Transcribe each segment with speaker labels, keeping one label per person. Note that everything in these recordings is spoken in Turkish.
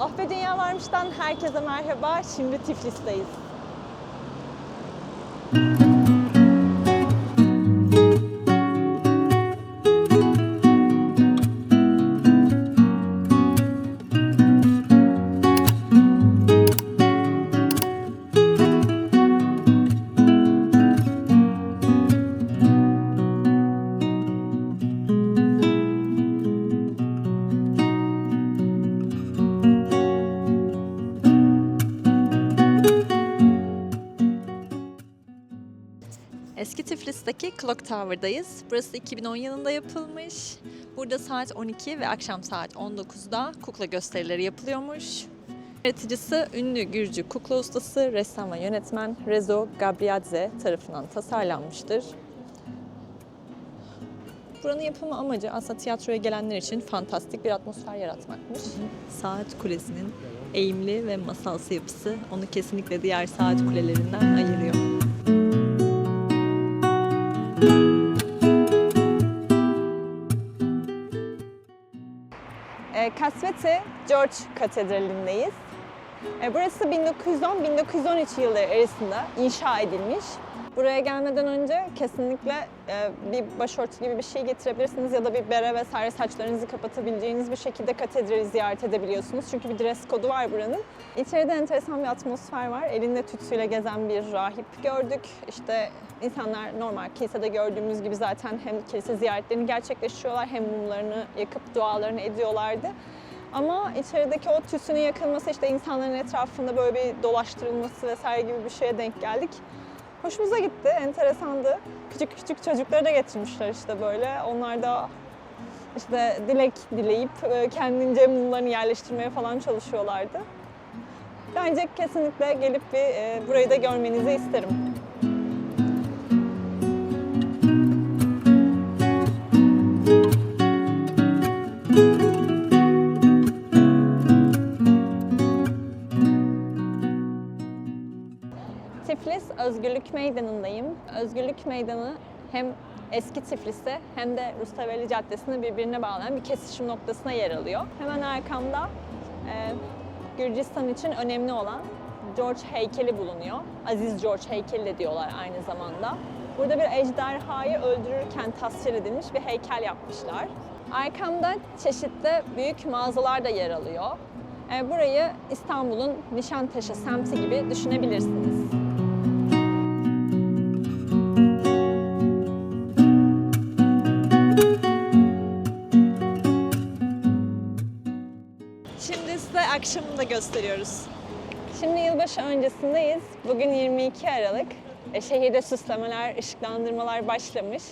Speaker 1: Ah Be Dünya Varmış'tan herkese merhaba. Şimdi Tiflis'teyiz. Eski Tiflis'teki Clock Tower'dayız. Burası 2010 yılında yapılmış. Burada saat 12 ve akşam saat 19'da kukla gösterileri yapılıyormuş. Yaratıcısı ünlü Gürcü kukla ustası, ressam ve yönetmen Rezo Gabriadze tarafından tasarlanmıştır. Buranın yapımı amacı aslında tiyatroya gelenler için fantastik bir atmosfer yaratmakmış. Saat kulesinin eğimli ve masalsı yapısı onu kesinlikle diğer saat kulelerinden ayırıyor. Kasvete George Katedrali'ndeyiz. Burası 1910-1913 yılları arasında inşa edilmiş. Buraya gelmeden önce kesinlikle bir başörtü gibi bir şey getirebilirsiniz ya da bir bere vesaire saçlarınızı kapatabileceğiniz bir şekilde katedrali ziyaret edebiliyorsunuz. Çünkü bir dress kodu var buranın. İçeride enteresan bir atmosfer var. Elinde tütsüyle gezen bir rahip gördük. İşte insanlar normal kilisede gördüğümüz gibi zaten hem kilise ziyaretlerini gerçekleştiriyorlar hem mumlarını yakıp dualarını ediyorlardı. Ama içerideki o tütsünün yakılması, işte insanların etrafında böyle bir dolaştırılması vesaire gibi bir şeye denk geldik. Hoşumuza gitti, enteresandı. Küçük küçük çocukları da getirmişler işte böyle. Onlar da işte dilek dileyip kendince mumlarını yerleştirmeye falan çalışıyorlardı. Bence kesinlikle gelip bir burayı da görmenizi isterim. Tiflis Özgürlük Meydanı'ndayım. Özgürlük Meydanı hem eski Tiflis'te hem de Rustaveli Caddesi'ni birbirine bağlayan bir kesişim noktasına yer alıyor. Hemen arkamda Gürcistan için önemli olan George heykeli bulunuyor. Aziz George heykeli de diyorlar aynı zamanda. Burada bir ejderhayı öldürürken tasvir edilmiş bir heykel yapmışlar. Arkamda çeşitli büyük mağazalar da yer alıyor. Burayı İstanbul'un Nişantaşı semti gibi düşünebilirsiniz. Şimdi size akşamını da gösteriyoruz. Şimdi yılbaşı öncesindeyiz. Bugün 22 Aralık. Şehirde süslemeler, ışıklandırmalar başlamış.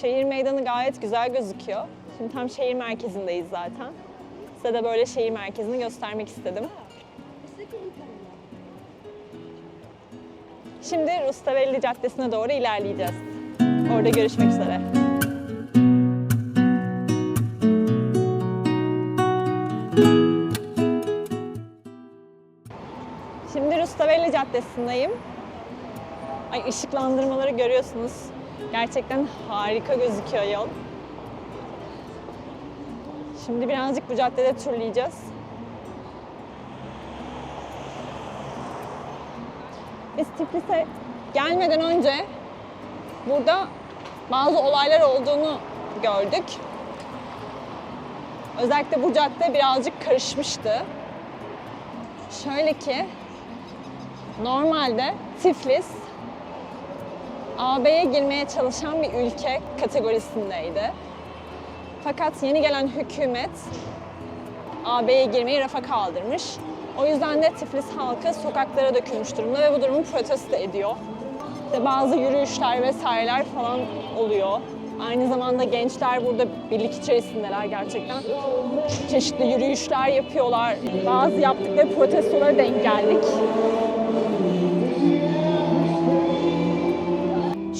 Speaker 1: Şehir meydanı gayet güzel gözüküyor. Şimdi tam şehir merkezindeyiz zaten. Size de böyle şehir merkezini göstermek istedim. Şimdi Rustaveli Caddesi'ne doğru ilerleyeceğiz. Orada görüşmek üzere. Şimdi Rustaveli Caddesi'ndeyim. Ay, ışıklandırmaları görüyorsunuz. Gerçekten harika gözüküyor yol. Şimdi birazcık bu caddede turlayacağız. Biz Tiflis'e gelmeden önce burada bazı olaylar olduğunu gördük. Özellikle bu cadde birazcık karışmıştı. Şöyle ki, normalde Tiflis AB'ye girmeye çalışan bir ülke kategorisindeydi. Fakat yeni gelen hükümet AB'ye girmeyi rafa kaldırmış. O yüzden de Tiflis halkı sokaklara dökülmüş durumda ve bu durumu protesto ediyor. İşte bazı yürüyüşler vesaireler falan oluyor. Aynı zamanda gençler burada birlik içerisindeler gerçekten. Çeşitli yürüyüşler yapıyorlar. Bazı yaptıkları protestolara denk geldik.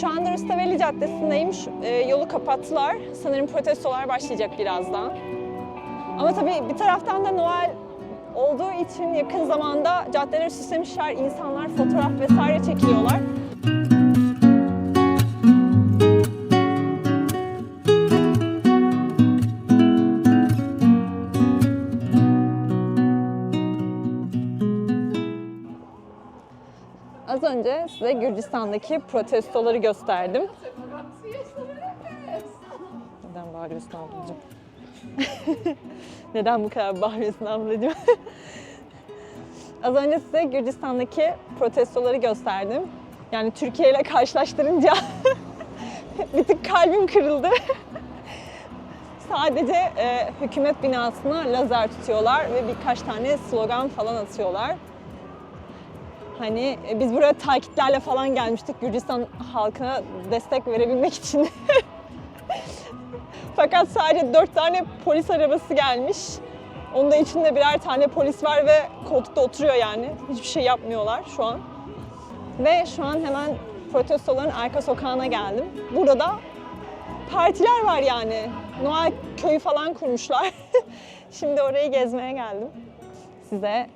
Speaker 1: Şu anda Rustaveli Caddesi'ndeyim. Yolu kapattılar. Sanırım protestolar başlayacak birazdan. Ama tabii bir taraftan da Noel olduğu için yakın zamanda caddeleri süslemişler. İnsanlar fotoğraf vesaire çekiliyorlar. Az önce size Gürcistan'daki protestoları gösterdim. Neden bağırıyorsun ablacığım? Neden bu kadar bağırıyorsun ablacığım? Az önce size Gürcistan'daki protestoları gösterdim. Yani Türkiye ile karşılaştırınca bir tık kalbim kırıldı. Sadece hükümet binasına lazer tutuyorlar ve birkaç tane slogan falan atıyorlar. Hani biz buraya takiplerle falan gelmiştik Gürcistan halkına destek verebilmek için. Fakat sadece 4 tane polis arabası gelmiş. Onun da içinde birer tane polis var ve koltukta oturuyor yani. Hiçbir şey yapmıyorlar şu an. Ve şu an hemen protestoların arka sokağına geldim. Burada da partiler var yani. Noel köyü falan kurmuşlar. Şimdi orayı gezmeye geldim. Size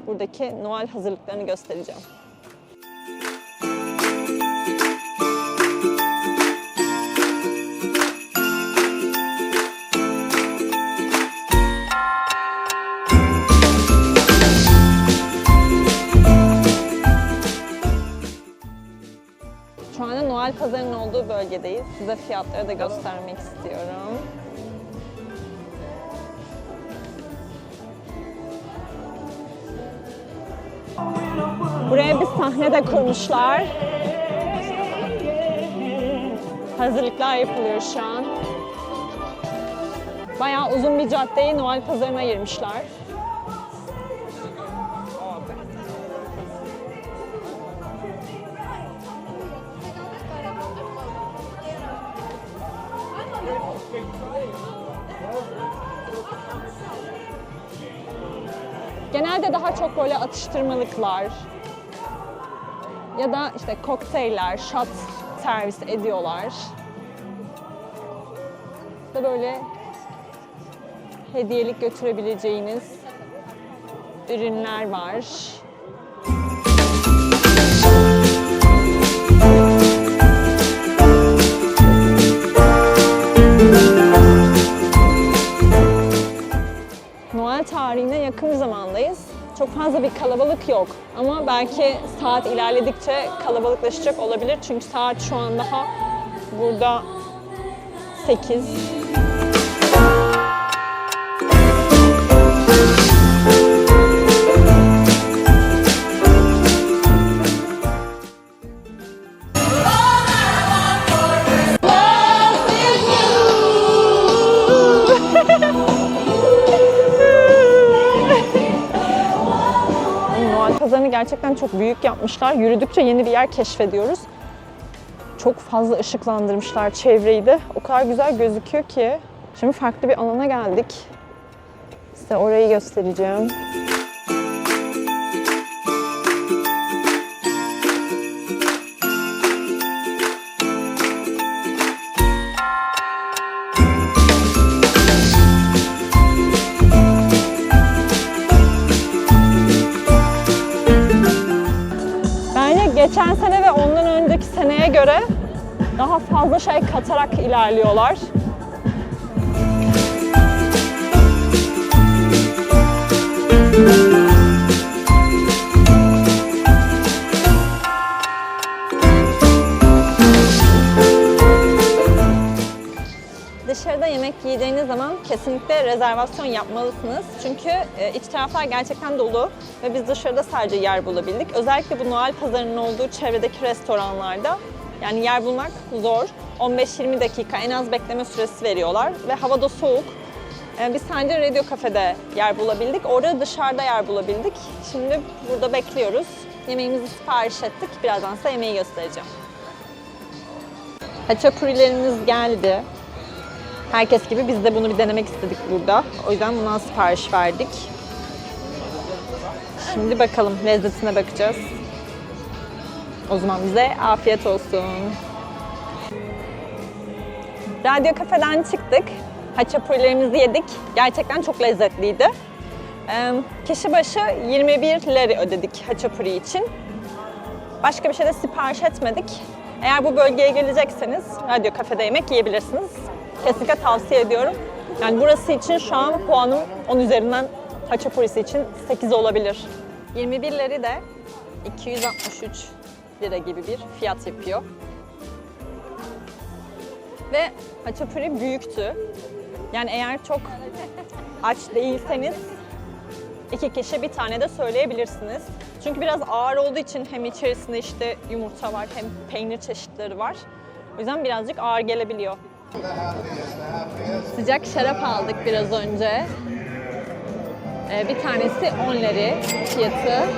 Speaker 1: buradaki Noel hazırlıklarını göstereceğim. Şu anda Noel pazarının olduğu bölgedeyiz. Size fiyatları da göstermek istiyorum. Buraya bir sahne de kurmuşlar. Hazırlıklar yapılıyor şu an. Bayağı uzun bir caddeyi Noel pazarına ayırmışlar. Genelde daha çok böyle atıştırmalıklar ya da işte kokteyller, shot servis ediyorlar. İşte böyle hediyelik götürebileceğiniz ürünler var. Noel tarihine yakın bir zamandayız. Çok fazla bir kalabalık yok ama belki saat ilerledikçe kalabalıklaşacak olabilir. Çünkü saat şu an daha burada 8. Pazarını gerçekten çok büyük yapmışlar. Yürüdükçe yeni bir yer keşfediyoruz. Çok fazla ışıklandırmışlar çevreyi de. O kadar güzel gözüküyor ki. Şimdi farklı bir alana geldik. Size orayı göstereceğim. Geçen sene ve ondan önceki seneye göre daha fazla şey katarak ilerliyorlar. Dışarıda yemek yiyeceğiniz zaman kesinlikle rezervasyon yapmalısınız. Çünkü iç taraflar gerçekten dolu ve biz dışarıda sadece yer bulabildik. Özellikle bu Noel pazarının olduğu çevredeki restoranlarda yani yer bulmak zor. 15-20 dakika en az bekleme süresi veriyorlar ve hava da soğuk. Biz sadece Radio Cafe'de yer bulabildik. Orada dışarıda yer bulabildik. Şimdi burada bekliyoruz. Yemeğimizi sipariş ettik. Birazdan size yemeği göstereceğim. Haçapurilerimiz geldi. Herkes gibi biz de bunu bir denemek istedik burada. O yüzden bundan sipariş verdik. Şimdi bakalım, lezzetine bakacağız. O zaman bize afiyet olsun. Radio Cafe'den çıktık. Haçapurilerimizi yedik. Gerçekten çok lezzetliydi. Kişi başı 21 lira ödedik haçapuri için. Başka bir şey de sipariş etmedik. Eğer bu bölgeye gelecekseniz Radio Cafe'de yemek yiyebilirsiniz. Kesinlikle tavsiye ediyorum. Yani burası için şu an puanım 10 üzerinden haçapurisi için 8 olabilir. 21 lira de 263 lira gibi bir fiyat yapıyor. Ve haçapuri büyüktü. Yani eğer çok aç değilseniz 2 kişi bir tane de söyleyebilirsiniz. Çünkü biraz ağır olduğu için hem içerisinde işte yumurta var hem peynir çeşitleri var. O yüzden birazcık ağır gelebiliyor. Sıcak şarap aldık biraz önce. Bir tanesi 10 lira fiyatı.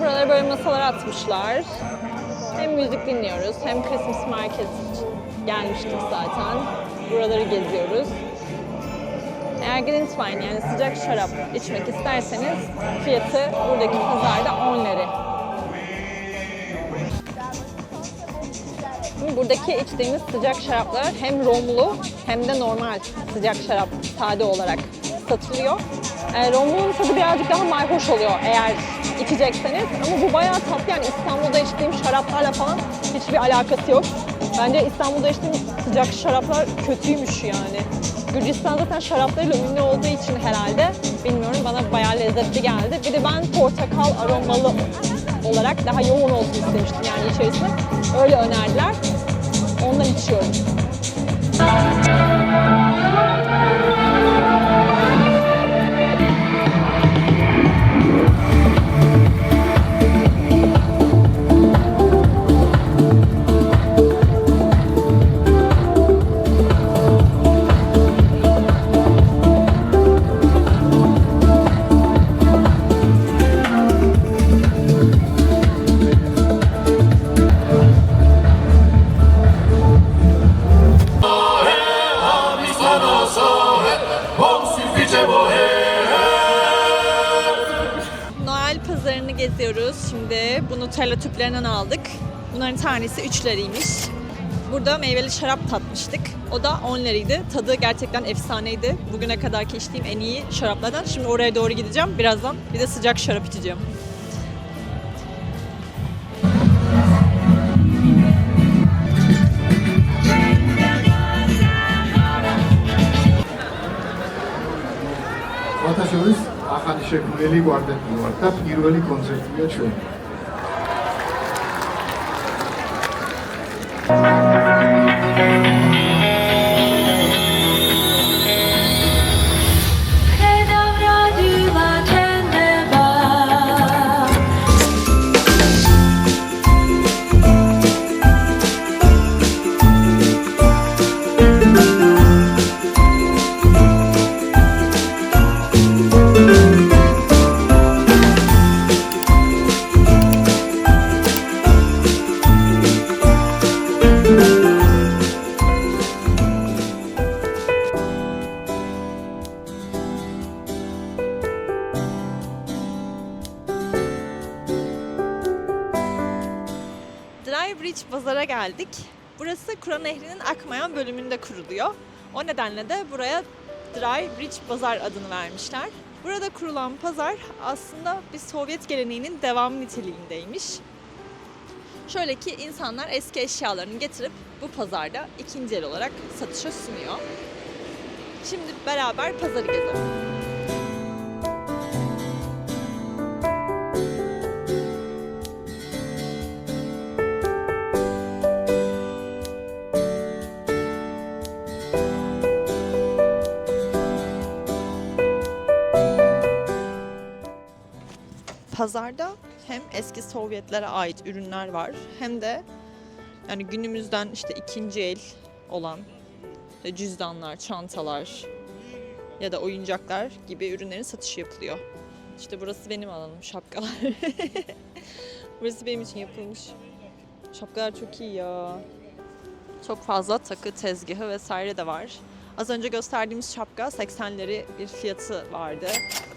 Speaker 1: Buralara böyle masalara atmışlar. Hem müzik dinliyoruz hem Christmas Market gelmiştik zaten. Buraları geziyoruz. Eğer Glintwein yani sıcak şarap içmek isterseniz fiyatı buradaki pazarda 10 lira. Buradaki içtiğimiz sıcak şaraplar hem romlu hem de normal sıcak şarap sade olarak satılıyor. Romlu'nun tadı birazcık daha mayhoş oluyor eğer içecekseniz. Ama bu bayağı tatlı, yani İstanbul'da içtiğim şaraplarla falan hiçbir alakası yok. Bence İstanbul'da içtiğim sıcak şaraplar kötüymüş yani. Gürcistan zaten şaraplarıyla ünlü olduğu için herhalde, bilmiyorum, bana bayağı lezzetli geldi. Bir de ben portakal aromalı olarak daha yoğun olsun istemiştim yani içerisinde. Öyle önerdiler. Ondan içiyorum. Noel pazarını geziyoruz şimdi. Bu Nutella tüplerinden aldık. Bunların tanesi 3 liraymış. Burada meyveli şarap tatmıştık. O da 10 liraydı. Tadı gerçekten efsaneydi. Bugüne kadarki içtiğim en iyi şaraplardan. Şimdi oraya doğru gideceğim. Birazdan bir de sıcak şarap içeceğim.
Speaker 2: შორის ახალი შექმნელი კვარტეტი ვარ და პირველი კონცერტია ჩვენ. Dry Bridge Pazar'a geldik. Burası Kura Nehri'nin akmayan bölümünde kuruluyor. O nedenle de buraya Dry Bridge Pazar adını vermişler. Burada kurulan pazar aslında bir Sovyet geleneğinin devamı niteliğindeymiş. Şöyle ki insanlar eski eşyalarını getirip bu pazarda ikinci el olarak satışa sunuyor. Şimdi beraber pazarı gezelim. Pazarda hem eski Sovyetlere ait ürünler var hem de yani günümüzden işte ikinci el olan cüzdanlar, çantalar ya da oyuncaklar gibi ürünlerin satışı yapılıyor. İşte burası benim alanım, şapkalar. Burası benim için yapılmış. Şapkalar çok iyi ya. Çok fazla takı tezgahı vesaire de var. Az önce gösterdiğimiz şapka 80'leri bir fiyatı vardı.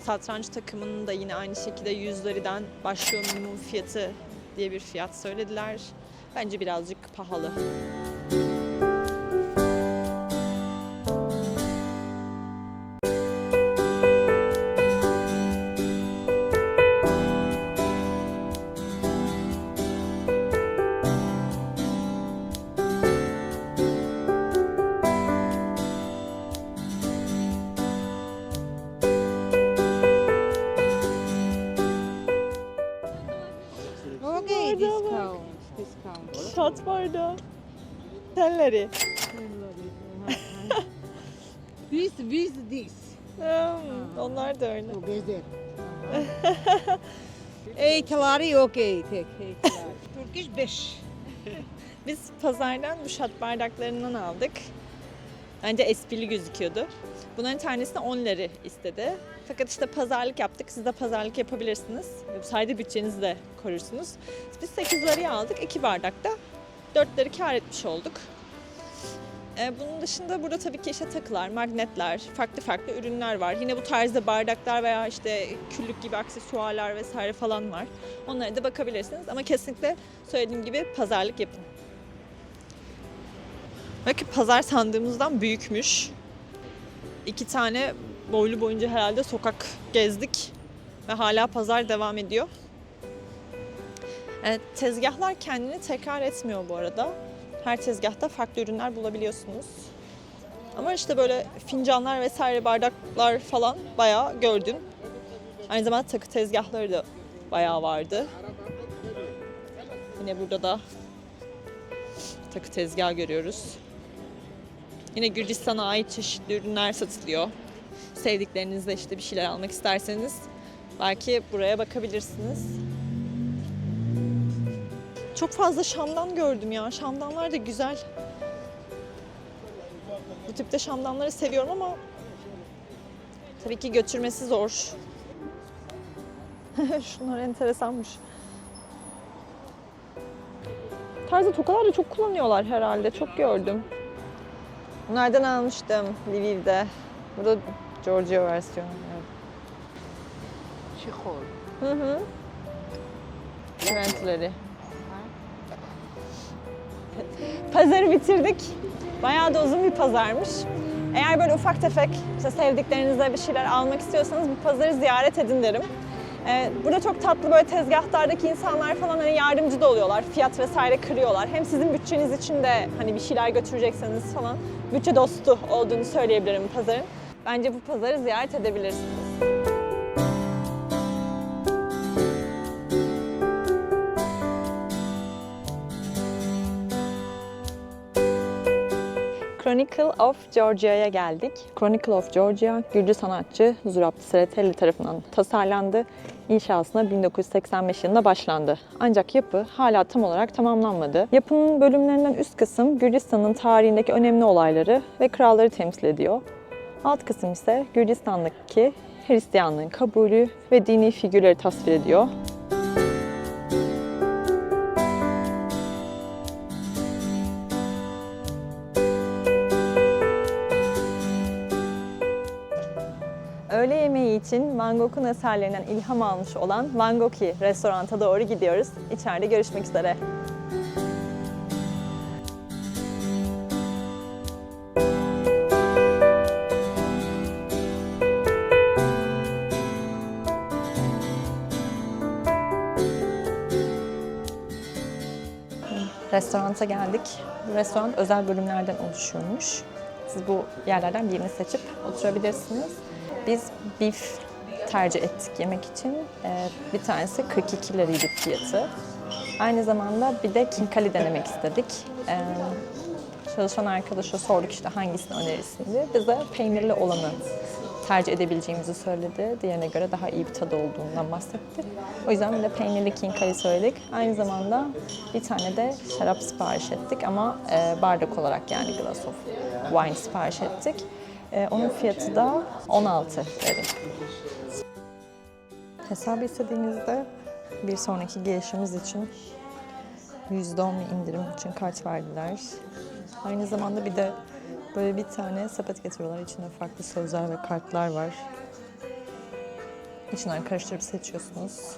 Speaker 2: Satranç takımının da yine aynı şekilde 100 liradan başlıyor minimum fiyatı diye bir fiyat söylediler. Bence birazcık pahalı.
Speaker 3: Okay, discount.
Speaker 2: Şat bardağı. Telleri.
Speaker 3: This with this
Speaker 2: Onlar da öyle.
Speaker 3: together. 8 lari okay, take 8 lari. Turkish 5.
Speaker 2: Biz pazardan bu şat bardaklarından aldık. Bence esprili gözüküyordu. Bunların tanesine 10 lira istedi. Fakat işte pazarlık yaptık. Siz de pazarlık yapabilirsiniz. Bu sayede bütçenizi de korursunuz. Biz 8 liraya aldık. 2 bardakta 4 lira kâr etmiş olduk. Bunun dışında burada tabii ki işte takılar, magnetler, farklı farklı ürünler var. Yine bu tarzda bardaklar veya işte küllük gibi aksesuarlar vesaire falan var. Onlara da bakabilirsiniz ama kesinlikle söylediğim gibi pazarlık yapın. Belki pazar sandığımızdan büyükmüş. 2 tane boylu boyunca herhalde sokak gezdik ve hala pazar devam ediyor. Tezgahlar kendini tekrar etmiyor bu arada. Her tezgahta farklı ürünler bulabiliyorsunuz. Ama işte böyle fincanlar vesaire bardaklar falan bayağı gördüm. Aynı zamanda takı tezgahları da bayağı vardı. Yine burada da takı tezgahı görüyoruz. Yine Gürcistan'a ait çeşitli ürünler satılıyor. Sevdiklerinizle işte bir şeyler almak isterseniz belki buraya bakabilirsiniz. Çok fazla şamdan gördüm ya. Şamdanlar da güzel. Bu tipte şamdanları seviyorum ama tabii ki götürmesi zor. Şunlar enteresanmış. Tarzı tokalar da çok kullanıyorlar herhalde. Çok gördüm. Bunlardan almıştım Lviv'de. Burada Georgia versiyonu.
Speaker 3: Şihol.
Speaker 2: Hı hı. Trendleri. Pazarı bitirdik. Bayağı da uzun bir pazarmış. Eğer böyle ufak tefek işte sevdiklerinizle bir şeyler almak istiyorsanız bu pazarı ziyaret edin derim. Burada çok tatlı böyle tezgahtardaki insanlar falan hani yardımcı da oluyorlar. Fiyat vesaire kırıyorlar. Hem sizin bütçeniz için de hani bir şeyler götürecekseniz falan bütçe dostu olduğunu söyleyebilirim pazarın. Bence bu pazarı ziyaret edebilirsiniz. Chronicle of Georgia'ya geldik. Chronicle of Georgia, Gürcü sanatçı Zurab Tsereteli tarafından tasarlandı. İnşasına 1985 yılında başlandı. Ancak yapı hala tam olarak tamamlanmadı. Yapının bölümlerinden üst kısım Gürcistan'ın tarihindeki önemli olayları ve kralları temsil ediyor. Alt kısım ise Gürcistan'daki Hristiyanlığın kabulü ve dini figürleri tasvir ediyor. Öğle yemeği için Van Gogh'un eserlerinden ilham almış olan Van Goghi restoranta doğru gidiyoruz. İçeride görüşmek üzere. Restoranta geldik. Bu restoran özel bölümlerden oluşuyormuş. Siz bu yerlerden birini seçip oturabilirsiniz. Biz beef tercih ettik yemek için. Bir tanesi 42 liraydı fiyatı. Aynı zamanda bir de kinkali denemek istedik. Çalışan arkadaşa sorduk işte hangisini önerirsin diye. Bize peynirli olanı tercih edebileceğimizi söyledi. Diğerine göre daha iyi bir tadı olduğundan bahsetti. O yüzden bir de peynirli kinkali söyledik. Aynı zamanda bir tane de şarap sipariş ettik ama bardak olarak yani glass of wine sipariş ettik. Onun fiyatı da 16 lira. Hesabı istediğinizde bir sonraki gelişimiz için %10 indirim için kart verdiler. Aynı zamanda bir de böyle bir tane sepet getiriyorlar. İçinde farklı sözler ve kartlar var. İçinden karıştırıp seçiyorsunuz.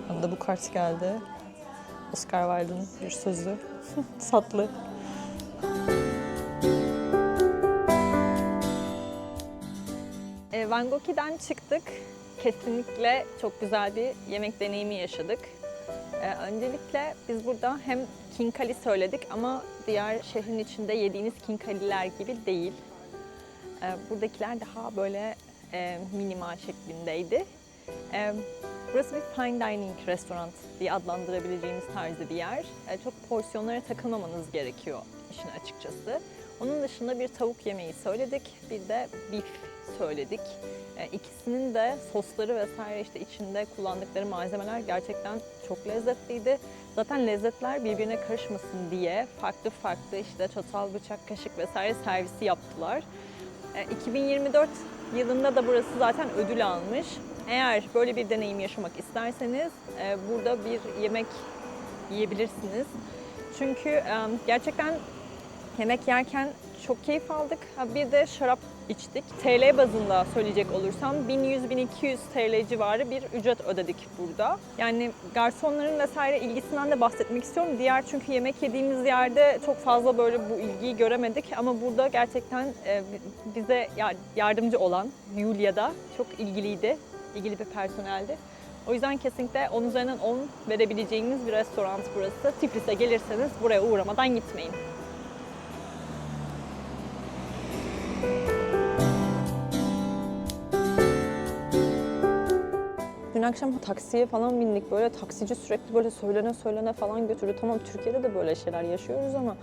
Speaker 2: Bana da bu kart geldi. Oscar Wilde'ın bir sözü. Tatlı. Van Goghi'den çıktık. Kesinlikle çok güzel bir yemek deneyimi yaşadık. Öncelikle biz burada hem kinkali söyledik ama diğer şehrin içinde yediğiniz kinkaliler gibi değil. Buradakiler daha böyle minimal şeklindeydi.
Speaker 1: Burası bir fine dining restoran diye adlandırabileceğimiz tarzda bir yer. Çok porsiyonlara takılmamanız gerekiyor işin açıkçası. Onun dışında bir tavuk yemeği söyledik, bir de beef söyledik. İkisinin de sosları vesaire işte içinde kullandıkları malzemeler gerçekten çok lezzetliydi. Zaten lezzetler birbirine karışmasın diye farklı farklı işte çatal, bıçak, kaşık vesaire servisi yaptılar. 2024 yılında da burası zaten ödül almış. Eğer böyle bir deneyim yaşamak isterseniz burada bir yemek yiyebilirsiniz. Çünkü gerçekten yemek yerken çok keyif aldık. Bir de şarap içtik. TL bazında söyleyecek olursam 1100-1200 TL civarı bir ücret ödedik burada. Yani garsonların vesaire ilgisinden de bahsetmek istiyorum. Diğer çünkü yemek yediğimiz yerde çok fazla böyle bu ilgiyi göremedik. Ama burada gerçekten bize yardımcı olan Yulia da çok ilgiliydi. İlgili bir personeldi. O yüzden kesinlikle 10 üzerinden 10 verebileceğiniz bir restoran burası. Tiflis'e gelirseniz buraya uğramadan gitmeyin. Dün akşam taksiye falan bindik. Böyle taksici sürekli böyle söylene falan götürdü. Tamam Türkiye'de de böyle şeyler yaşıyoruz ama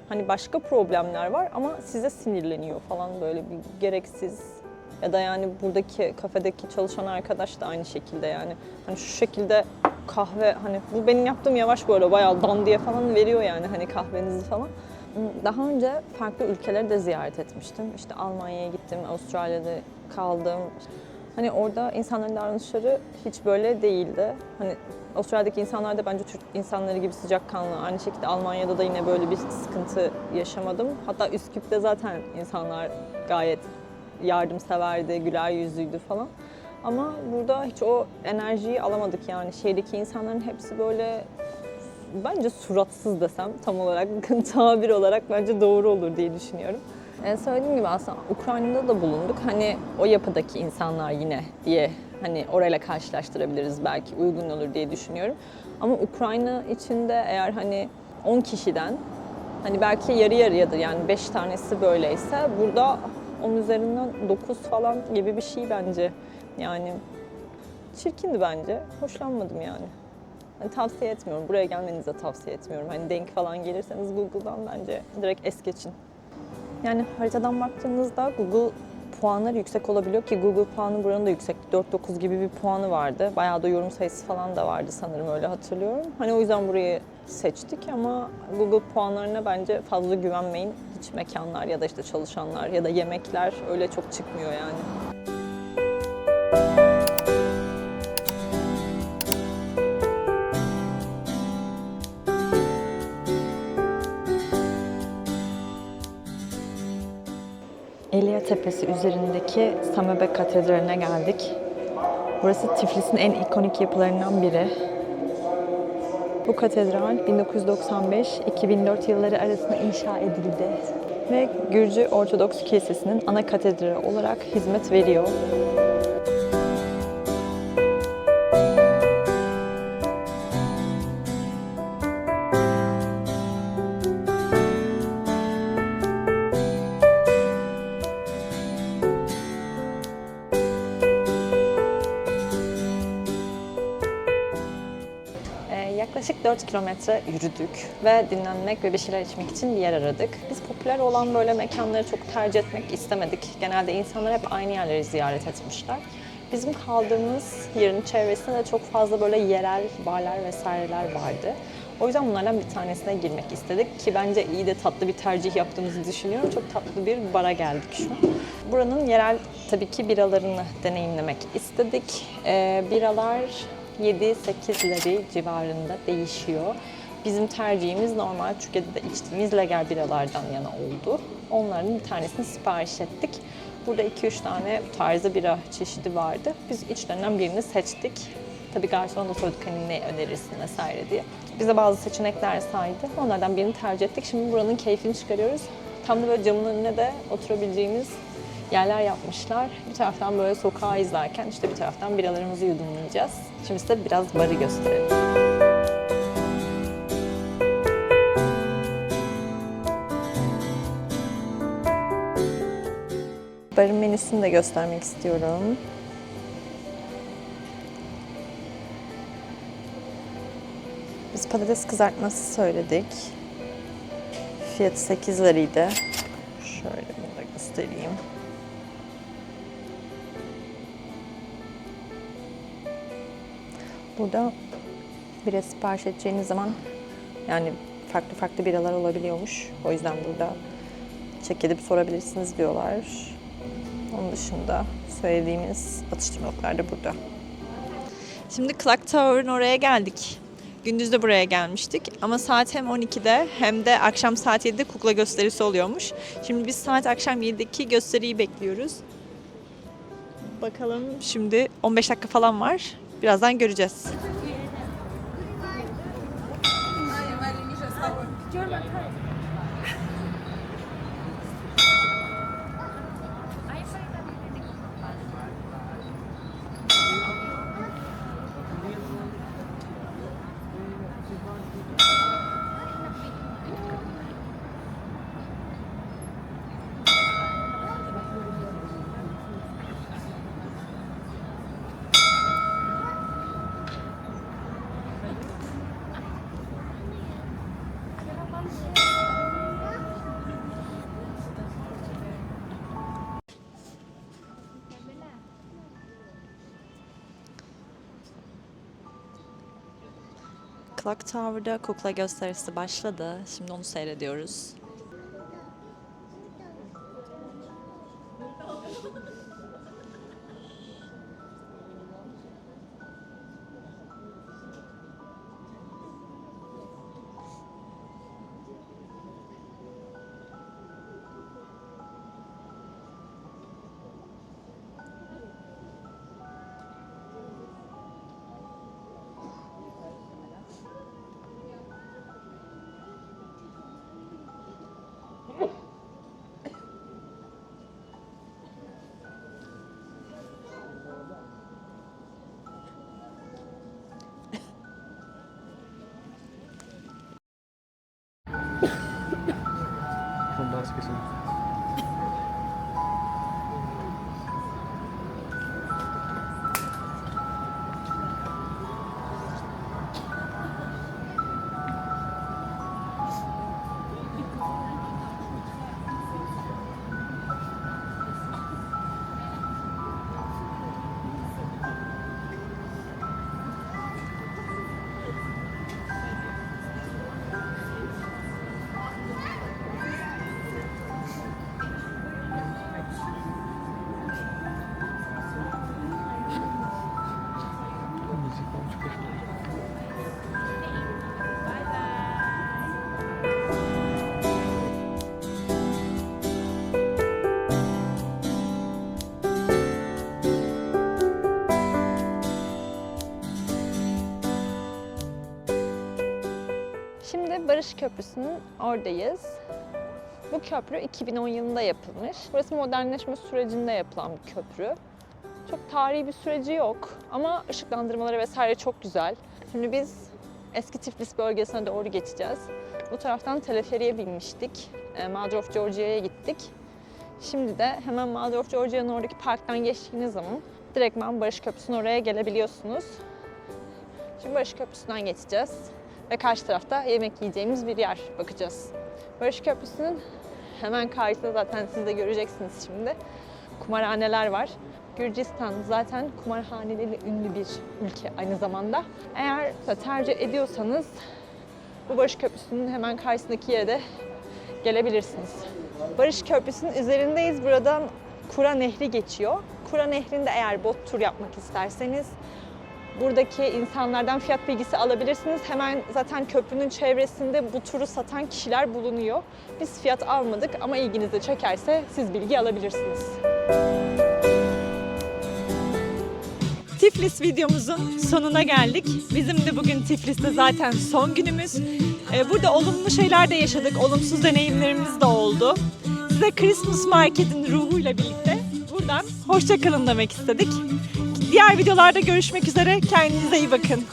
Speaker 1: hani başka problemler var ama size sinirleniyor falan böyle bir gereksiz. Ya da yani buradaki kafedeki çalışan arkadaş da aynı şekilde yani. Hani şu şekilde kahve hani bu benim yaptığım yavaş böyle bayağı dan diye falan veriyor yani hani kahvenizi falan. Daha önce farklı ülkeleri de ziyaret etmiştim. İşte Almanya'ya gittim, Avustralya'da kaldım. Hani orada insanların davranışları hiç böyle değildi. Hani Avustralya'daki insanlar da bence Türk insanları gibi sıcakkanlı. Aynı şekilde Almanya'da da yine böyle bir sıkıntı yaşamadım. Hatta Üsküp'te zaten insanlar gayet yardımseverdi, güler yüzlüydü falan. Ama burada hiç o enerjiyi alamadık yani. Şehirdeki insanların hepsi böyle bence suratsız desem tam olarak tabir olarak bence doğru olur diye düşünüyorum. Söylediğim gibi aslında Ukrayna'da da bulunduk. Hani o yapıdaki insanlar yine diye hani orayla karşılaştırabiliriz belki uygun olur diye düşünüyorum. Ama Ukrayna içinde eğer hani 10 kişiden hani belki yarı yarıyadır yani 5 tanesi böyleyse burada 10 üzerinden 9 falan gibi bir şey bence. Yani çirkindi bence. Hoşlanmadım yani. Hani tavsiye etmiyorum. Buraya gelmenizi de tavsiye etmiyorum. Hani denk falan gelirseniz Google'dan bence direkt es geçin. Yani haritadan baktığınızda Google puanları yüksek olabiliyor ki Google puanı buranın da yüksek. 4-9 gibi bir puanı vardı. Bayağı da yorum sayısı falan da vardı sanırım öyle hatırlıyorum. Hani o yüzden burayı seçtik ama Google puanlarına bence fazla güvenmeyin. Hiç mekanlar ya da işte çalışanlar ya da yemekler öyle çok çıkmıyor yani. Elia Tepesi üzerindeki Samebek Katedrali'ne geldik. Burası Tiflis'in en ikonik yapılarından biri. Bu katedral 1995-2004 yılları arasında inşa edildi ve Gürcü Ortodoks Kilisesi'nin ana katedrali olarak hizmet veriyor. Yaklaşık 4 kilometre yürüdük ve dinlenmek ve bir şeyler içmek için bir yer aradık. Biz popüler olan böyle mekanları çok tercih etmek istemedik. Genelde insanlar hep aynı yerleri ziyaret etmişler. Bizim kaldığımız yerin çevresinde de çok fazla böyle yerel barlar vesaireler vardı. O yüzden bunlardan bir tanesine girmek istedik ki bence iyi de tatlı bir tercih yaptığımızı düşünüyorum. Çok tatlı bir bara geldik şu an. Buranın yerel tabii ki biralarını deneyimlemek istedik. Biralar 7-8'leri civarında değişiyor. Bizim tercihimiz normal Türkiye'de de içtiğimiz legal biralardan yana oldu. Onların bir tanesini sipariş ettik. Burada 2-3 tane tarzı bira çeşidi vardı. Biz içlerinden birini seçtik. Tabii garsona da sorduk hani ne önerirsin vesaire diye. Bize bazı seçenekler saydı. Onlardan birini tercih ettik. Şimdi buranın keyfini çıkarıyoruz. Tam da böyle camın önüne de oturabileceğimiz yerler yapmışlar. Bir taraftan böyle sokağı izlerken işte bir taraftan biralarımızı yudumlayacağız. Şimdi size biraz barı gösterelim. Barın menüsünü de göstermek istiyorum.
Speaker 2: Biz patates kızartması söyledik. Fiyatı 8 liraydı. Şöyle bunu da göstereyim. Burada bira sipariş edeceğiniz zaman yani farklı farklı biralar olabiliyormuş. O yüzden burada check edip sorabilirsiniz diyorlar. Onun dışında söylediğimiz atıştırmalıklar da burada. Şimdi Clock Tower'ın oraya geldik. Gündüz de buraya gelmiştik ama saat hem 12'de hem de akşam saat 7'de kukla gösterisi oluyormuş. Şimdi biz saat akşam 7'deki gösteriyi bekliyoruz. Bakalım, şimdi 15 dakika falan var. Birazdan göreceğiz. Clock Tower'da kukla gösterisi başladı. Şimdi onu seyrediyoruz. Şimdi Barış Köprüsü'nün oradayız. Bu köprü 2010 yılında yapılmış. Burası modernleşme sürecinde yapılan bir köprü. Çok tarihi bir süreci yok ama ışıklandırmaları vesaire çok güzel. Şimdi biz eski Tiflis bölgesine doğru geçeceğiz. Bu taraftan teleferiye binmiştik. Mother of Georgia'ya gittik. Şimdi de hemen Mother of Georgia'nın oradaki parktan geçtiğiniz zaman direktman Barış Köprüsü'nün oraya gelebiliyorsunuz. Şimdi Barış Köprüsü'nden geçeceğiz. Ve karşı tarafta yemek yiyeceğimiz bir yer bakacağız. Barış Köprüsü'nün hemen karşısında zaten siz de göreceksiniz şimdi. Kumarhaneler var. Gürcistan zaten kumarhaneleriyle ünlü bir ülke aynı zamanda. Eğer tercih ediyorsanız bu Barış Köprüsü'nün hemen karşısındaki yere de gelebilirsiniz. Barış Köprüsü'nün üzerindeyiz. Buradan Kura Nehri geçiyor. Kura Nehri'nde eğer bot tur yapmak isterseniz buradaki insanlardan fiyat bilgisi alabilirsiniz. Hemen zaten köprünün çevresinde bu turu satan kişiler bulunuyor. Biz fiyat almadık ama ilginizi çekerse siz bilgi alabilirsiniz. Tiflis videomuzun sonuna geldik. Bizim de bugün Tiflis'te zaten son günümüz. Burada olumlu şeyler de yaşadık, olumsuz deneyimlerimiz de oldu. Size Christmas Market'in ruhuyla birlikte buradan hoşça kalın demek istedik. Diğer videolarda görüşmek üzere. Kendinize iyi bakın.